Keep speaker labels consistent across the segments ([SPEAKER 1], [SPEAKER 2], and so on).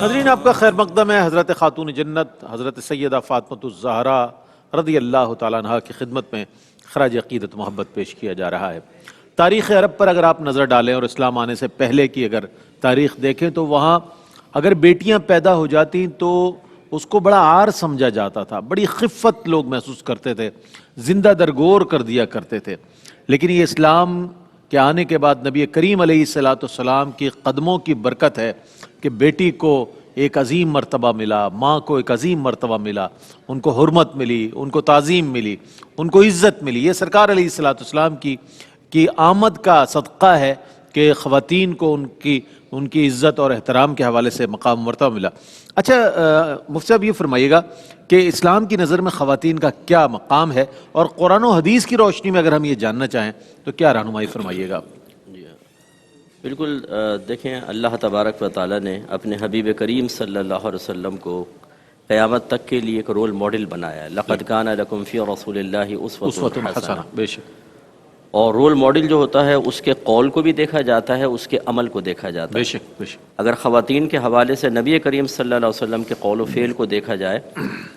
[SPEAKER 1] ناظرین آپ کا خیر مقدم ہے حضرت خاتون جنت حضرت سیدہ فاطمۃ الزہرا رضی اللہ تعالیٰ عنہا کی خدمت میں خراج عقیدت محبت پیش کیا جا رہا ہے۔ تاریخ عرب پر اگر آپ نظر ڈالیں اور اسلام آنے سے پہلے کی اگر تاریخ دیکھیں تو وہاں اگر بیٹیاں پیدا ہو جاتی تو اس کو بڑا عار سمجھا جاتا تھا، بڑی خفت لوگ محسوس کرتے تھے، زندہ درگور کر دیا کرتے تھے۔ لیکن یہ اسلام کے آنے کے بعد نبی کریم علیہ السلام کی قدموں کی برکت ہے کہ بیٹی کو ایک عظیم مرتبہ ملا، ماں کو ایک عظیم مرتبہ ملا، ان کو حرمت ملی، ان کو تعظیم ملی، ان کو عزت ملی۔ یہ سرکار علیہ السلام کی آمد کا صدقہ ہے کہ خواتین کو ان کی عزت اور احترام کے حوالے سے مقام مرتبہ ملا۔ اچھا مفتی صاحب یہ فرمائیے گا کہ اسلام کی نظر میں خواتین کا کیا مقام ہے، اور قرآن و حدیث کی روشنی میں اگر ہم یہ جاننا چاہیں تو کیا رہنمائی فرمائیے گا؟
[SPEAKER 2] بالکل دیکھیں، اللہ تبارک و تعالیٰ نے اپنے حبیب کریم صلی اللہ علیہ وسلم کو قیامت تک کے لیے ایک رول ماڈل بنایا ہے۔ لقد کان لکم فی رسول اللہ اسوۃ حسنہ۔
[SPEAKER 1] بے شک۔
[SPEAKER 2] اور رول ماڈل جو ہوتا ہے اس کے قول کو بھی دیکھا جاتا ہے، اس کے عمل کو دیکھا جاتا ہے۔
[SPEAKER 1] بے شک بے شک۔
[SPEAKER 2] اگر خواتین کے حوالے سے نبی کریم صلی اللہ علیہ وسلم کے قول و فعل کو دیکھا جائے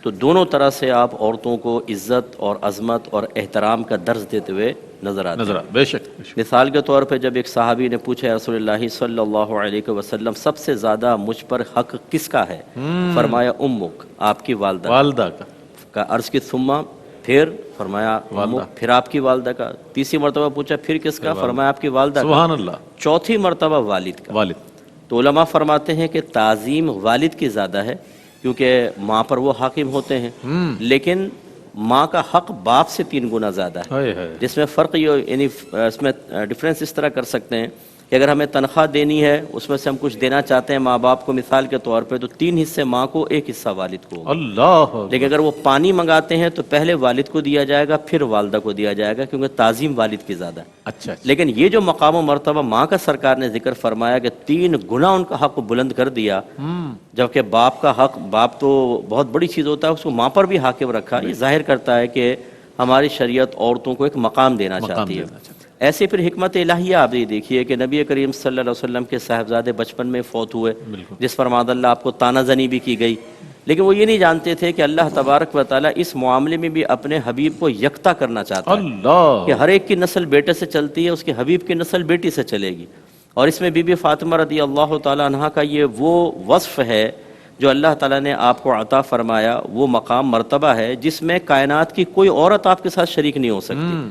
[SPEAKER 2] تو دونوں طرح سے آپ عورتوں کو عزت اور عظمت اور احترام کا درس دیتے ہوئے نظر آتے ہیں۔
[SPEAKER 1] بے شک بے شک۔
[SPEAKER 2] مثال کے طور پہ جب ایک صحابی نے پوچھا رسول اللہ صلی اللہ علیہ وسلم سب سے زیادہ مجھ پر حق کس کا ہے؟ فرمایا امک، آپ کی والدہ کا۔ عرض کی ثم، پھر فرمایا امک، پھر آپ کی والدہ کا۔ تیسری مرتبہ پوچھا پھر کس کا؟ فرمایا آپ کی والدہ کا۔
[SPEAKER 1] سبحان اللہ۔
[SPEAKER 2] چوتھی مرتبہ والد کا۔ تو علماء فرماتے ہیں کہ تعظیم والد کی زیادہ ہے کیونکہ ماں پر وہ حاکم ہوتے ہیں، لیکن ماں کا حق باپ سے 3 گنا زیادہ ہے، جس میں فرق یعنی اس میں ڈفرینس اس طرح کر سکتے ہیں کہ اگر ہمیں تنخواہ دینی ہے اس میں سے ہم کچھ دینا چاہتے ہیں ماں باپ کو مثال کے طور پہ، تو 3 حصے ماں کو، 1 حصہ والد کو۔
[SPEAKER 1] اللہ۔
[SPEAKER 2] لیکن اگر وہ پانی منگاتے ہیں تو پہلے والد کو دیا جائے گا پھر والدہ کو دیا جائے گا، کیونکہ تعظیم والد کی زیادہ ہے۔
[SPEAKER 1] اچھا۔
[SPEAKER 2] لیکن یہ جو مقام و مرتبہ ماں کا سرکار نے ذکر فرمایا کہ 3 گنا ان کا حق بلند کر دیا، جبکہ باپ کا حق، باپ تو بہت بڑی چیز ہوتا ہے، اس کو ماں پر بھی حاکم رکھا۔ یہ ظاہر کرتا ہے کہ ہماری شریعت عورتوں کو ایک مقام دینا چاہتی ہے۔ ایسے پھر حکمت الہیہ آپ یہ دیکھیے کہ نبی کریم صلی اللہ علیہ وسلم کے صاحبزادے بچپن میں فوت ہوئے، جس پر معاذ اللہ آپ کو طعنہ زنی بھی کی گئی، لیکن وہ یہ نہیں جانتے تھے کہ اللہ تبارک و تعالیٰ اس معاملے میں بھی اپنے حبیب کو یکتا کرنا چاہتا ہے کہ ہر ایک کی نسل بیٹے سے چلتی ہے، اس کے حبیب کی نسل بیٹی سے چلے گی۔ اور اس میں بی بی فاطمہ رضی اللہ تعالیٰ عنہا کا یہ وہ وصف ہے جو اللہ تعالیٰ نے آپ کو عطا فرمایا، وہ مقام مرتبہ ہے جس میں کائنات کی کوئی عورت آپ کے ساتھ شریک نہیں ہو سکتی،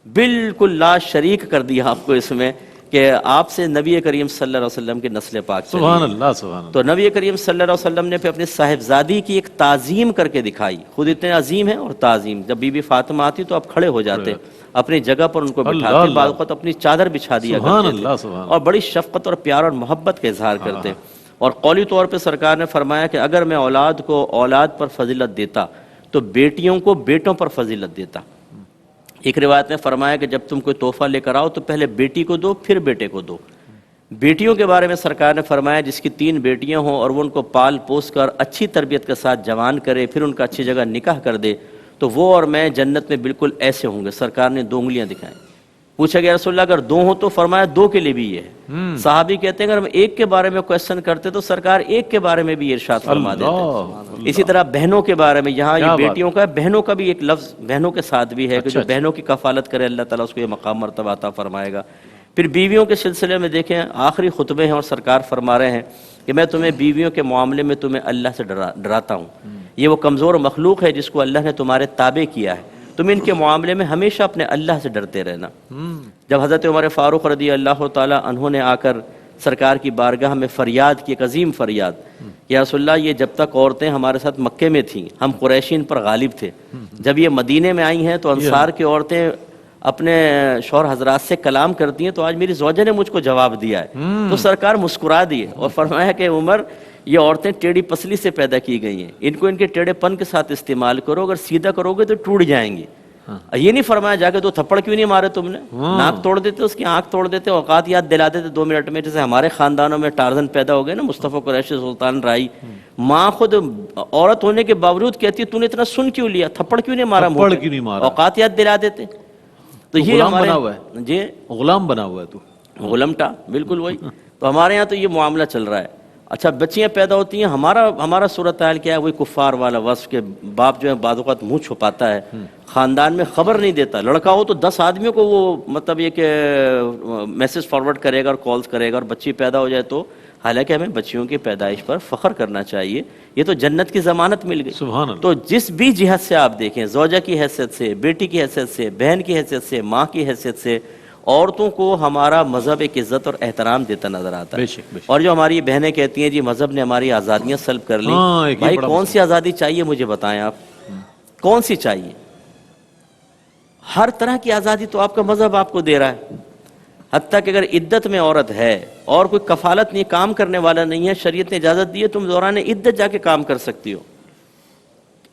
[SPEAKER 2] بالکل لا شریک کر دیا آپ کو اس میں کہ آپ سے نبی کریم صلی اللہ علیہ وسلم کے نسل پاک چلی۔
[SPEAKER 1] سبحان اللہ سبحان اللہ۔
[SPEAKER 2] تو نبی کریم صلی اللہ علیہ وسلم نے پھر اپنے صاحبزادی کی ایک تعظیم کر کے دکھائی، خود اتنے عظیم ہیں اور تعظیم۔ جب بی بی فاطمہ آتی تو آپ کھڑے ہو جاتے، اپنی جگہ پر ان کو بٹھاتے، بعض اوقات اپنی چادر بچھا دیا کرتے تھے اور بڑی شفقت اور پیار اور محبت کا اظہار کرتے۔ اور قولی طور پہ سرکار نے فرمایا کہ اگر میں اولاد کو اولاد پر فضیلت دیتا تو بیٹیوں کو بیٹوں پر فضیلت دیتا۔ ایک روایت میں فرمایا کہ جب تم کوئی تحفہ لے کر آؤ تو پہلے بیٹی کو دو پھر بیٹے کو دو۔ بیٹیوں کے بارے میں سرکار نے فرمایا جس کی 3 بیٹیاں ہوں اور وہ ان کو پال پوس کر اچھی تربیت کے ساتھ جوان کرے، پھر ان کا اچھی جگہ نکاح کر دے، تو وہ اور میں جنت میں بالکل ایسے ہوں گے۔ سرکار نے 2 انگلیاں دکھائیں۔ پوچھا گیا رسول اللہ اگر 2 ہوں تو فرمایا 2 کے لیے بھی یہ ہے۔ صحابی کہتے ہیں اگر ہم 1 کے بارے میں کوشچن کرتے تو سرکار 1 کے بارے میں بھی ارشاد فرما دیتے۔ اسی طرح بہنوں کے بارے میں، یہاں یہ بیٹیوں کا ہے، بہنوں کا بھی ایک لفظ بہنوں کے ساتھ بھی ہے کہ جو بہنوں کی کفالت کرے اللہ تعالیٰ اس کو یہ مقام مرتبہ عطا فرمائے گا۔ پھر بیویوں کے سلسلے میں دیکھیں آخری خطبے ہیں اور سرکار فرما رہے ہیں کہ میں تمہیں بیویوں کے معاملے میں تمہیں اللہ سے ڈراتا ہوں، یہ وہ کمزور مخلوق ہے جس کو اللہ نے تمہارے تابع کیا ہے، تم ان کے معاملے میں ہمیشہ اپنے اللہ سے ڈرتے رہنا۔ جب حضرت عمر فاروق رضی اللہ تعالیٰ عنہ نے آ کر سرکار کی بارگاہ میں فریاد کی، ایک عظیم فریاد، یا رسول اللہ یہ جب تک عورتیں ہمارے ساتھ مکے میں تھیں ہم قریشین پر غالب تھے، جب یہ مدینے میں آئی ہیں تو انصار کی عورتیں اپنے شوہر حضرات سے کلام کرتی ہیں، تو آج میری زوجہ نے مجھ کو جواب دیا ہے۔ تو سرکار مسکرا دیے اور فرمایا کہ عمر یہ عورتیں ٹیڑھی پسلی سے پیدا کی گئی ہیں، ان کو ان کے ٹیڑھے پن کے ساتھ استعمال کرو، اگر سیدھا کرو گے تو ٹوٹ جائیں گی۔ یہ نہیں فرمایا جا کے 2 تھپڑ کیوں نہیں مارے تم نے، ناک توڑ دیتے، اس کی آنکھ توڑ دیتے، اوقات یاد دلا دیتے 2 منٹ میں، جیسے ہمارے خاندانوں میں ٹارزن پیدا ہو گئے نا، مصطفیٰ قریشی سلطان رائی، ماں خود عورت ہونے کے باوجود کہتی ہے تو نے اتنا سن کیوں لیا، تھپڑ کیوں نہیں مارا، اوقات یاد دلا دیتے۔ تو یہ ہمارے جی
[SPEAKER 1] غلام بنا ہوا ہے تو
[SPEAKER 2] غلامٹا، بالکل وہی۔ تو ہمارے یہاں تو یہ معاملہ چل رہا ہے۔ اچھا بچیاں پیدا ہوتی ہیں، ہمارا صورتحال کیا ہے؟ وہی کفار والا وصف کہ باپ جو ہے بعض اوقات منہ چھپاتا ہے، خاندان میں خبر نہیں دیتا. لڑکا ہو تو 10 آدمیوں کو وہ مطلب یہ کہ میسج فارورڈ کرے گا اور کالز کرے گا، اور بچی پیدا ہو جائے تو حالانکہ ہمیں بچیوں کی پیدائش پر فخر کرنا چاہیے، یہ تو جنت کی ضمانت مل گئی.
[SPEAKER 1] سبحان اللہ.
[SPEAKER 2] تو جس بھی جہت سے آپ دیکھیں، زوجہ کی حیثیت سے، بیٹی کی حیثیت سے، بہن کی حیثیت سے، ماں کی حیثیت سے، عورتوں کو ہمارا مذہب ایک عزت اور احترام دیتا نظر آتا ہے.
[SPEAKER 1] بے شک بے شک.
[SPEAKER 2] اور جو ہماری بہنیں کہتی ہیں جی مذہب نے ہماری آزادیاں سلب کر لی،
[SPEAKER 1] ہاں، ایک یہ
[SPEAKER 2] بھائی
[SPEAKER 1] بڑا
[SPEAKER 2] کون
[SPEAKER 1] مسئلہ.
[SPEAKER 2] سی آزادی چاہیے مجھے بتائیں آپ، کون سی چاہیے؟ ہر طرح کی آزادی تو آپ کا مذہب آپ کو دے رہا ہے. حتیٰ کہ اگر عدت میں عورت ہے اور کوئی کفالت نہیں، کام کرنے والا نہیں ہے، شریعت نے اجازت دی ہے تم دوران عدت جا کے کام کر سکتی ہو.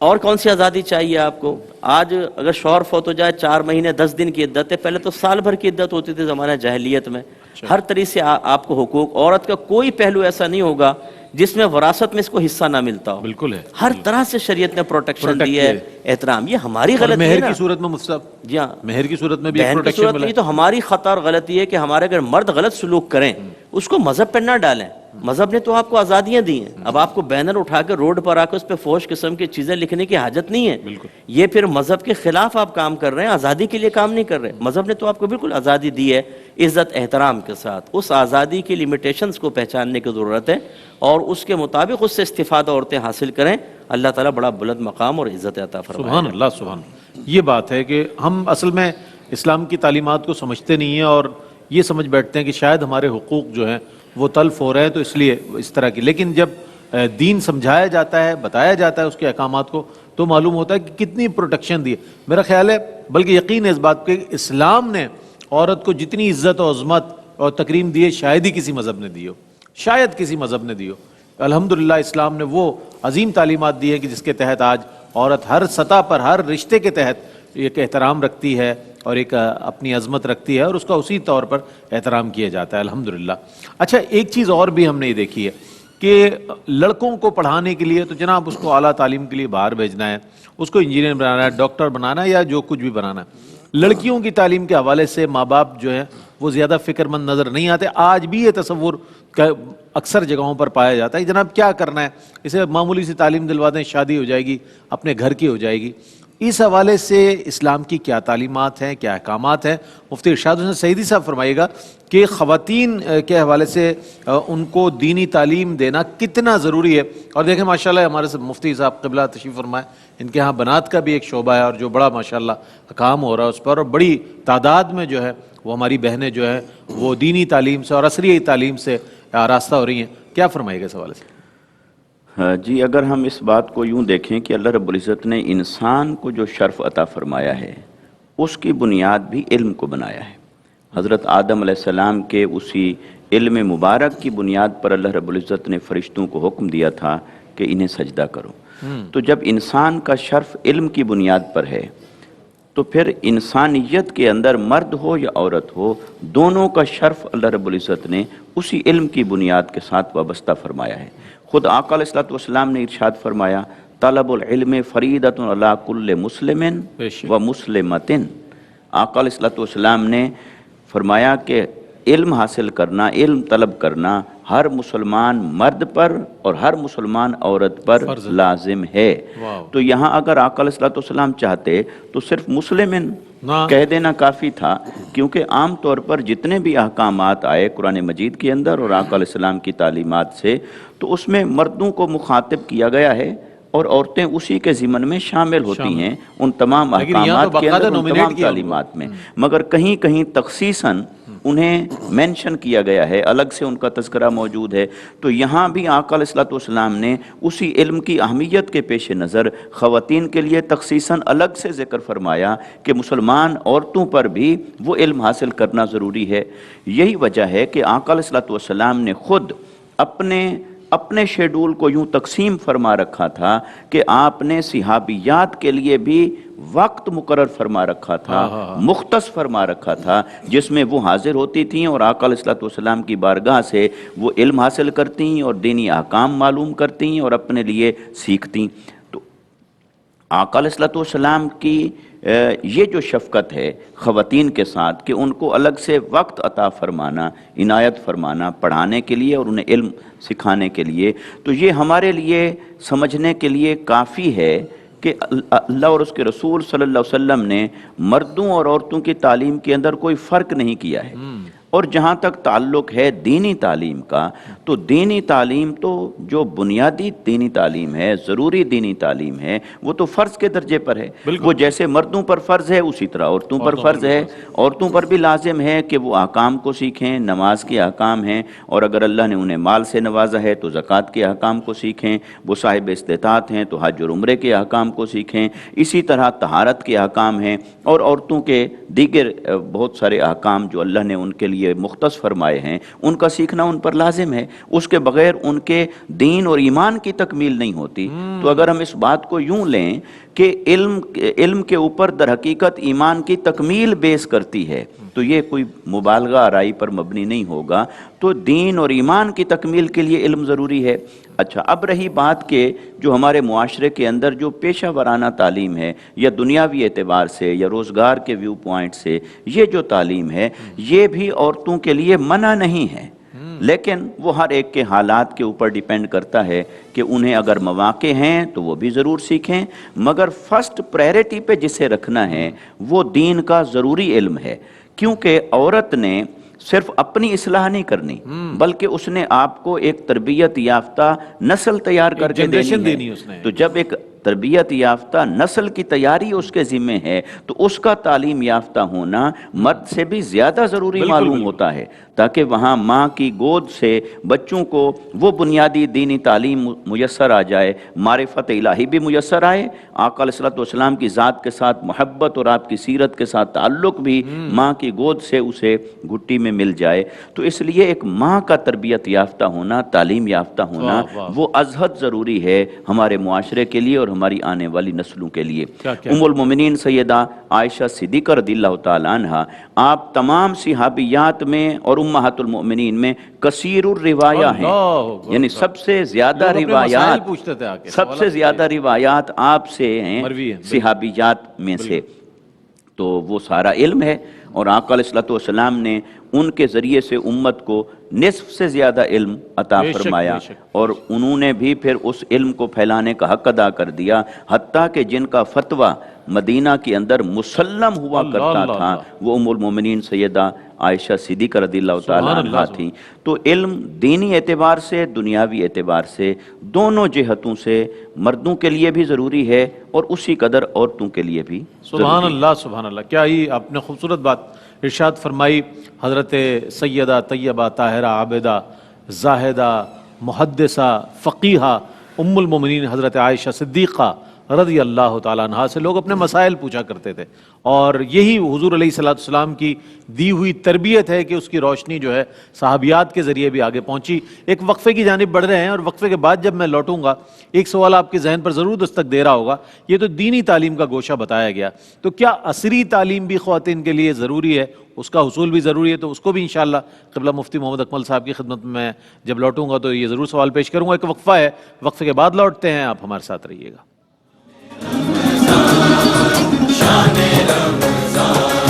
[SPEAKER 2] اور کون سی آزادی چاہیے آپ کو؟ آج اگر شوہر فوت ہو جائے 4 مہینے 10 دن کی عدت ہے، پہلے تو سال بھر کی عدت ہوتی تھی زمانہ جاہلیت میں. ہر طریقے سے آپ کو حقوق، عورت کا کوئی پہلو ایسا نہیں ہوگا جس میں وراثت میں اس کو حصہ نہ ملتا ہو.
[SPEAKER 1] بالکل ہے.
[SPEAKER 2] ہر طرح سے شریعت نے پروٹیکشن دی ہے، احترام. یہ ہماری
[SPEAKER 1] اور
[SPEAKER 2] غلطی ہے
[SPEAKER 1] مہر
[SPEAKER 2] نا.
[SPEAKER 1] کی صورت میں مفتی صاحب،
[SPEAKER 2] جی ہاں،
[SPEAKER 1] مہر کی صورت میں بھی ایک
[SPEAKER 2] بہن کی
[SPEAKER 1] پروٹیکشن
[SPEAKER 2] صورت
[SPEAKER 1] ملا
[SPEAKER 2] میں
[SPEAKER 1] ہے.
[SPEAKER 2] یہ تو ہماری خطا اور غلطی ہے کہ ہمارے اگر مرد غلط سلوک کریں اس کو مذہب پہ نہ ڈالیں. مذہب نے تو آپ کو آزادیاں دی ہیں. اب آپ کو بینر اٹھا کے روڈ پر آ کے اس پہ فوش قسم کی چیزیں لکھنے کی حاجت نہیں ہے.
[SPEAKER 1] بالکل.
[SPEAKER 2] یہ پھر مذہب کے خلاف آپ کام کر رہے ہیں، آزادی کے لیے کام نہیں کر رہے. مذہب نے تو آپ کو بالکل آزادی دی ہے عزت احترام کے ساتھ. اس آزادی کی لیمیٹیشنز کو پہچاننے کی ضرورت ہے اور اس کے مطابق اس سے استفادہ عورتیں حاصل کریں. اللہ تعالیٰ بڑا بلند مقام اور عزت عطا فرمائے.
[SPEAKER 1] سبحان اللہ سبحان اللہ. یہ بات ہے کہ ہم اصل میں اسلام کی تعلیمات کو سمجھتے نہیں ہیں اور یہ سمجھ بیٹھتے ہیں کہ شاید ہمارے حقوق جو ہیں وہ تلف ہو رہے ہیں تو اس لیے اس طرح کی. لیکن جب دین سمجھایا جاتا ہے، بتایا جاتا ہے اس کے احکامات کو، تو معلوم ہوتا ہے کہ کتنی پروٹیکشن دی ہے. میرا خیال ہے بلکہ یقین ہے اس بات پہ کہ اسلام نے عورت کو جتنی عزت و عظمت اور تکریم دی ہے شاید ہی کسی مذہب نے دی ہو، شاید کسی مذہب نے دی ہو. الحمدللہ اسلام نے وہ عظیم تعلیمات دی ہیں کہ جس کے تحت آج عورت ہر سطح پر، ہر رشتے کے تحت ایک احترام رکھتی ہے اور ایک اپنی عظمت رکھتی ہے اور اس کا اسی طور پر احترام کیا جاتا ہے الحمدللہ. اچھا ایک چیز اور بھی ہم نے یہ دیکھی ہے کہ لڑکوں کو پڑھانے کے لیے تو جناب اس کو اعلیٰ تعلیم کے لیے باہر بھیجنا ہے، اس کو انجینئر بنانا ہے، ڈاکٹر بنانا ہے یا جو کچھ بھی بنانا ہے. لڑکیوں کی تعلیم کے حوالے سے ماں باپ جو ہے وہ زیادہ فکر مند نظر نہیں آتے. آج بھی یہ تصور اکثر جگہوں پر پایا جاتا ہے جناب کیا کرنا ہے، اسے معمولی سی تعلیم دلوا دیں، شادی ہو جائے گی، اپنے گھر کی ہو جائے گی. اس حوالے سے اسلام کی کیا تعلیمات ہیں، کیا احکامات ہیں؟ مفتی ارشاد حسین سعیدی صاحب فرمائیے گا کہ خواتین کے حوالے سے ان کو دینی تعلیم دینا کتنا ضروری ہے. اور دیکھیں ماشاءاللہ ہمارے سے مفتی صاحب قبلہ تشریف فرمائے، ان کے ہاں بنات کا بھی ایک شعبہ ہے اور جو بڑا ماشاءاللہ کام ہو رہا ہے اس پر، اور بڑی تعداد میں جو ہے وہ ہماری بہنیں جو ہیں وہ دینی تعلیم سے اور عصری تعلیم سے آراستہ ہو رہی ہیں. کیا فرمائے گا اس حوالے سے؟
[SPEAKER 3] جی اگر ہم اس بات کو یوں دیکھیں کہ اللہ رب العزت نے انسان کو جو شرف عطا فرمایا ہے اس کی بنیاد بھی علم کو بنایا ہے. حضرت آدم علیہ السلام کے اسی علم مبارک کی بنیاد پر اللہ رب العزت نے فرشتوں کو حکم دیا تھا کہ انہیں سجدہ کرو. تو جب انسان کا شرف علم کی بنیاد پر ہے تو پھر انسانیت کے اندر مرد ہو یا عورت ہو دونوں کا شرف اللہ رب العزت نے اسی علم کی بنیاد کے ساتھ وابستہ فرمایا ہے. خود آقا علیہ الصلوۃ نے ارشاد فرمایا طلب العلم فریضۃ علی کل مسلم و مسلمۃ. آقا علیہ الصلوۃ نے فرمایا کہ علم حاصل کرنا، علم طلب کرنا ہر مسلمان مرد پر اور ہر مسلمان عورت پر لازم ہے. تو یہاں اگر آقا علیہ الصلوۃ چاہتے تو صرف مسلمن کہہ دینا کافی تھا، کیونکہ عام طور پر جتنے بھی احکامات آئے قرآن مجید کے اندر اور آقا علیہ السلام کی تعلیمات سے تو اس میں مردوں کو مخاطب کیا گیا ہے اور عورتیں اسی کے ضمن میں شامل ہوتی ہیں ان تمام احکامات کے اندر، ان تمام تعلیمات میں. مگر کہیں کہیں تخصیصاً انہیں مینشن کیا گیا ہے، الگ سے ان کا تذکرہ موجود ہے. تو یہاں بھی آقا علیہ السلام نے اسی علم کی اہمیت کے پیش نظر خواتین کے لیے تخصیصاً الگ سے ذکر فرمایا کہ مسلمان عورتوں پر بھی وہ علم حاصل کرنا ضروری ہے. یہی وجہ ہے کہ آقا علیہ السلام نے خود اپنے شیڈول کو یوں تقسیم فرما رکھا تھا کہ آپ نے صحابیات کے لیے بھی وقت مقرر فرما رکھا تھا، مختص فرما رکھا تھا، جس میں وہ حاضر ہوتی تھیں اور آقا علیہ السلام کی بارگاہ سے وہ علم حاصل کرتی اور دینی احکام معلوم کرتی اور اپنے لیے سیکھتی. تو آقا علیہ الصلوۃ والسلام کی یہ جو شفقت ہے خواتین کے ساتھ کہ ان کو الگ سے وقت عطا فرمانا، عنایت فرمانا پڑھانے کے لیے اور انہیں علم سکھانے کے لیے، تو یہ ہمارے لیے سمجھنے کے لیے کافی ہے کہ اللہ اور اس کے رسول صلی اللہ علیہ وسلم نے مردوں اور عورتوں کی تعلیم کے اندر کوئی فرق نہیں کیا ہے۔ اور جہاں تک تعلق ہے دینی تعلیم کا، تو دینی تعلیم تو جو بنیادی دینی تعلیم ہے، ضروری دینی تعلیم ہے، وہ تو فرض کے درجے پر ہے۔ وہ جیسے مردوں پر فرض ہے اسی طرح عورتوں پر فرض ہے۔ عورتوں پر بھی لازم ہے کہ وہ احکام کو سیکھیں، نماز کے احکام ہیں، اور اگر اللہ نے انہیں مال سے نوازا ہے تو زکوٰۃ کے احکام کو سیکھیں، وہ صاحب استطاعت ہیں تو حج اور عمرے کے احکام کو سیکھیں، اسی طرح طہارت کے احکام ہیں، اور عورتوں کے دیگر بہت سارے احکام جو اللہ نے ان کے لیے مختص فرمائے ہیں، ان کا سیکھنا ان پر لازم ہے۔ اس کے بغیر ان کے دین اور ایمان کی تکمیل نہیں ہوتی۔ تو اگر ہم اس بات کو یوں لیں کہ علم کے اوپر در حقیقت ایمان کی تکمیل بیس کرتی ہے، تو یہ کوئی مبالغہ آرائی پر مبنی نہیں ہوگا۔ تو دین اور ایمان کی تکمیل کے لیے علم ضروری ہے۔ اچھا، اب رہی بات کہ جو ہمارے معاشرے کے اندر جو پیشہ ورانہ تعلیم ہے، یا دنیاوی اعتبار سے یا روزگار کے ویو پوائنٹ سے یہ جو تعلیم ہے، یہ بھی عورتوں کے لیے منع نہیں ہے، لیکن وہ ہر ایک کے حالات کے اوپر ڈیپینڈ کرتا ہے کہ انہیں اگر مواقع ہیں تو وہ بھی ضرور سیکھیں، مگر فرسٹ پرائرٹی پہ جسے رکھنا ہے وہ دین کا ضروری علم ہے، کیونکہ عورت نے صرف اپنی اصلاح نہیں کرنی، بلکہ اس نے آپ کو ایک تربیت یافتہ نسل تیار کر کے دینی ہے۔ تو جب ایک تربیت یافتہ نسل کی تیاری اس کے ذمہ ہے، تو اس کا تعلیم یافتہ ہونا مرد سے بھی زیادہ ضروری معلوم ہوتا ہے، تاکہ وہاں ماں کی گود سے بچوں کو وہ بنیادی دینی تعلیم میسر آ جائے، معرفت الہی بھی میسر آئے، آقا علیہ الصلوۃ والسلام کی ذات کے ساتھ محبت اور آپ کی سیرت کے ساتھ تعلق بھی ماں کی گود سے اسے گھٹی میں مل جائے۔ تو اس لیے ایک ماں کا تربیت یافتہ ہونا، تعلیم یافتہ ہونا، وہ ازحد ضروری ہے ہمارے معاشرے کے لیے اور ہماری آنے والی نسلوں کے لیے۔ ام المومنین سیدہ عائشہ صدیقہ رضی اللہ تعالی عنہا، آپ تمام صحابیات میں اور امہات المؤمنین میں کثیر الروایہ ہیں، یعنی سب سے زیادہ روایات آپ سے ہیں صحابیات میں سے، تو وہ علم علم ہے، اور آقا علیہ الصلوۃ والسلام نے ان کے ذریعے سے امت کو نصف سے زیادہ علم عطا فرمایا، اور انہوں نے بھی پھر اس علم کو پھیلانے کا حق ادا کر دیا، حتیٰ کہ جن کا فتویٰ مدینہ کے اندر مسلم ہوا کرتا تھا وہ ام المومنین سیدہ عائشہ صدیقہ رضی اللہ تعالی عنہا تھیں۔ تو علم دینی اعتبار سے، دنیاوی اعتبار سے، دونوں جہتوں سے مردوں کے لیے بھی ضروری ہے اور اسی قدر عورتوں کے لیے بھی ضروری ہے۔
[SPEAKER 1] سبحان اللہ، سبحان اللہ، کیا ہی آپ نے خوبصورت بات ارشاد فرمائی۔ حضرت سیدہ طیبہ طاہرہ عابدہ زاہدہ محدثہ فقیہہ ام المومنین حضرت عائشہ صدیقہ رضی اللہ تعالیٰ عنہا سے لوگ اپنے مسائل پوچھا کرتے تھے، اور یہی حضور علیہ الصلوۃ والسلام کی دی ہوئی تربیت ہے کہ اس کی روشنی جو ہے صحابیات کے ذریعے بھی آگے پہنچی۔ ایک وقفے کی جانب بڑھ رہے ہیں، اور وقفے کے بعد جب میں لوٹوں گا ایک سوال آپ کے ذہن پر ضرور دستک دے رہا ہوگا۔ یہ تو دینی تعلیم کا گوشہ بتایا گیا، تو کیا عصری تعلیم بھی خواتین کے لیے ضروری ہے؟ اس کا حصول بھی ضروری ہے، تو اس کو بھی انشاءاللہ قبلہ مفتی محمد اکمل صاحب کی خدمت میں جب لوٹوں گا تو یہ ضرور سوال پیش کروں گا۔ ایک وقفہ ہے، وقفے کے بعد لوٹتے ہیں، آپ ہمارے ساتھ رہیے گا۔ شان رمضان